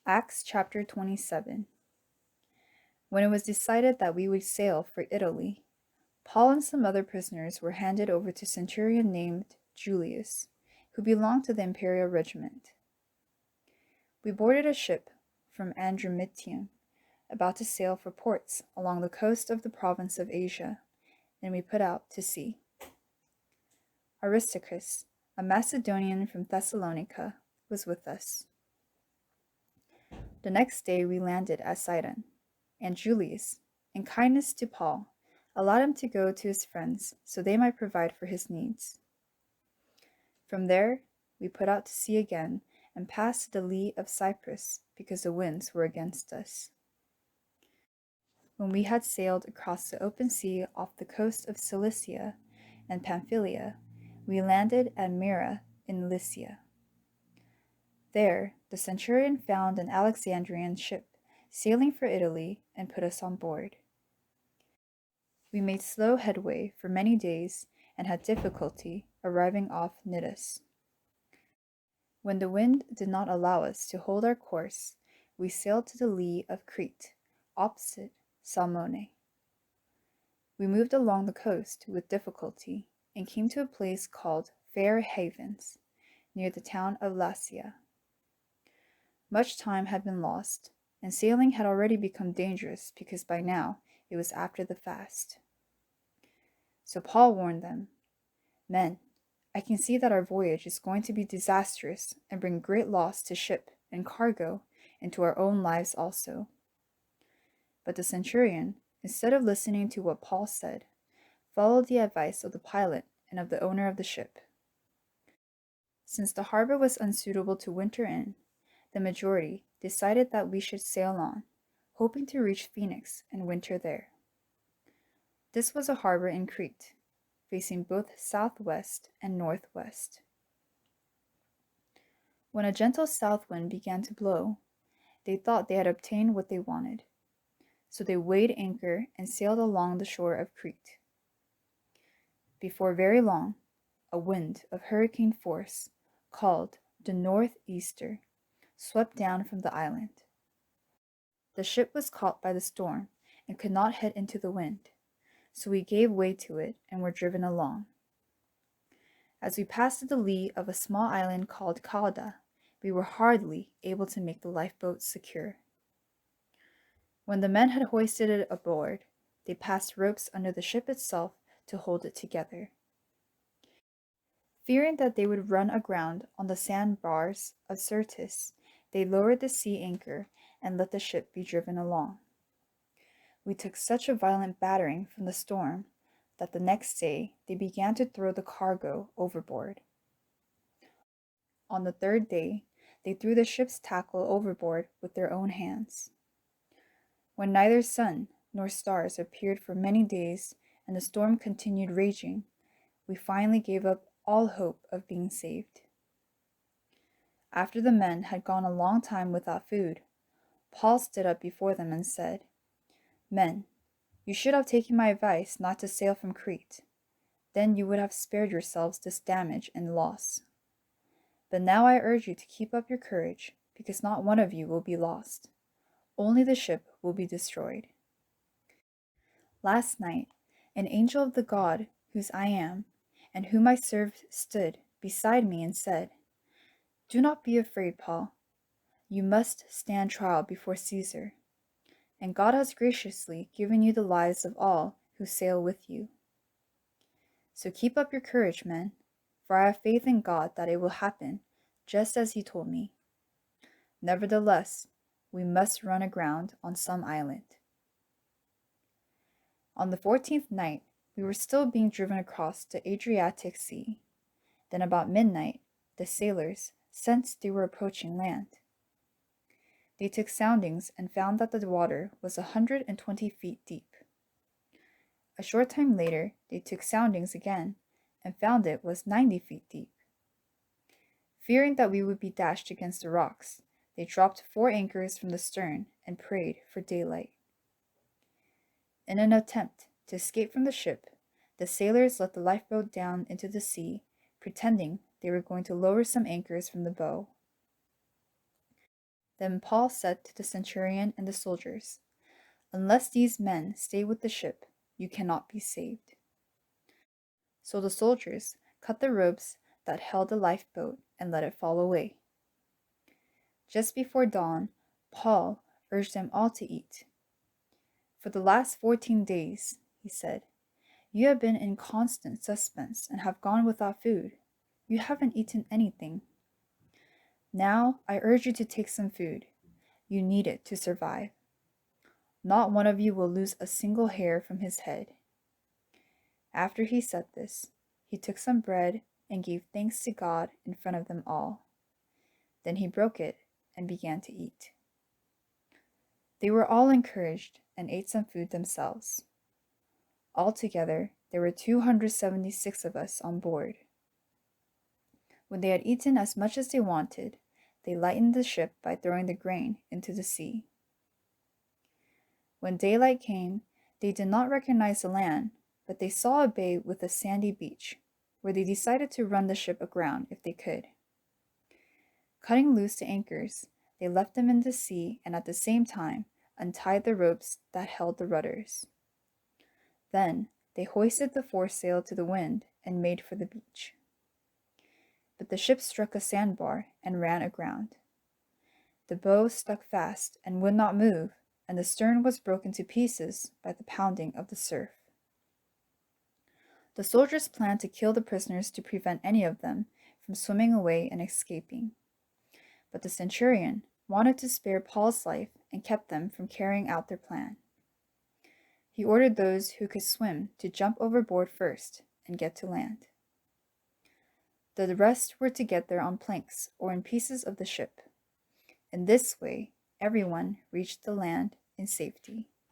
Acts chapter 27. When it was decided that we would sail for Italy, Paul and some other prisoners were handed over to a centurion named Julius, who belonged to the imperial regiment. We boarded a ship from Andromitium, about to sail for ports along the coast of the province of Asia, and we put out to sea. Aristarchus, a Macedonian from Thessalonica, was with us. The next day we landed at Sidon, and Julius, in kindness to Paul, allowed him to go to his friends so they might provide for his needs. From there, we put out to sea again and passed to the lee of Cyprus because the winds were against us. When we had sailed across the open sea off the coast of Cilicia and Pamphylia, we landed at Myra in Lycia. There, the centurion found an Alexandrian ship sailing for Italy and put us on board. We made slow headway for many days and had difficulty arriving off Cnidus. When the wind did not allow us to hold our course, we sailed to the lee of Crete, opposite Salmone. We moved along the coast with difficulty and came to a place called Fair Havens, near the town of Lasea. Much time had been lost, and sailing had already become dangerous because by now it was after the fast. So Paul warned them, "Men, I can see that our voyage is going to be disastrous and bring great loss to ship and cargo and to our own lives also." But the centurion, instead of listening to what Paul said, followed the advice of the pilot and of the owner of the ship. Since the harbor was unsuitable to winter in, the majority decided that we should sail on, hoping to reach Phoenix and winter there. This was a harbor in Crete, facing both southwest and northwest. When a gentle south wind began to blow, they thought they had obtained what they wanted, so they weighed anchor and sailed along the shore of Crete. Before very long, a wind of hurricane force, called the northeaster, swept down from the island. The ship was caught by the storm and could not head into the wind, so we gave way to it and were driven along. As we passed to the lee of a small island called Cauda, we were hardly able to make the lifeboat secure. When the men had hoisted it aboard, they passed ropes under the ship itself to hold it together. Fearing that they would run aground on the sandbars of Syrtis, they lowered the sea anchor and let the ship be driven along. We took such a violent battering from the storm that the next day they began to throw the cargo overboard. On the third day, they threw the ship's tackle overboard with their own hands. When neither sun nor stars appeared for many days and the storm continued raging, we finally gave up all hope of being saved. After the men had gone a long time without food, Paul stood up before them and said, "Men, you should have taken my advice not to sail from Crete. Then you would have spared yourselves this damage and loss. But now I urge you to keep up your courage, because not one of you will be lost. Only the ship will be destroyed." Last night, an angel of the God whose I am, and whom I serve, stood beside me and said, "Do not be afraid, Paul. You must stand trial before Caesar, and God has graciously given you the lives of all who sail with you. So keep up your courage, men, for I have faith in God that it will happen just as he told me. Nevertheless, we must run aground on some island." On the 14th night, we were still being driven across the Adriatic Sea. Then about midnight, the sailors sensed they were approaching land. They took soundings and found that the water was 120 feet deep. A short time later, they took soundings again and found it was 90 feet deep. Fearing that we would be dashed against the rocks, they dropped 4 anchors from the stern and prayed for daylight. In an attempt to escape from the ship, the sailors let the lifeboat down into the sea, pretending they were going to lower some anchors from the bow. Then Paul said to the centurion and the soldiers, "Unless these men stay with the ship, you cannot be saved." So the soldiers cut the ropes that held the lifeboat and let it fall away. Just before dawn, Paul urged them all to eat. "For the last 14 days," he said, "you have been in constant suspense and have gone without food. You haven't eaten anything. Now I urge you to take some food. You need it to survive. Not one of you will lose a single hair from his head." After he said this, he took some bread and gave thanks to God in front of them all. Then he broke it and began to eat. They were all encouraged and ate some food themselves. Altogether, there were 276 of us on board. When they had eaten as much as they wanted, they lightened the ship by throwing the grain into the sea. When daylight came, they did not recognize the land, but they saw a bay with a sandy beach, where they decided to run the ship aground if they could. Cutting loose the anchors, they left them in the sea and at the same time untied the ropes that held the rudders. Then they hoisted the foresail to the wind and made for the beach. But the ship struck a sandbar and ran aground. The bow stuck fast and would not move, and the stern was broken to pieces by the pounding of the surf. The soldiers planned to kill the prisoners to prevent any of them from swimming away and escaping. But the centurion wanted to spare Paul's life and kept them from carrying out their plan. He ordered those who could swim to jump overboard first and get to land. The rest were to get there on planks or in pieces of the ship. In this way, everyone reached the land in safety.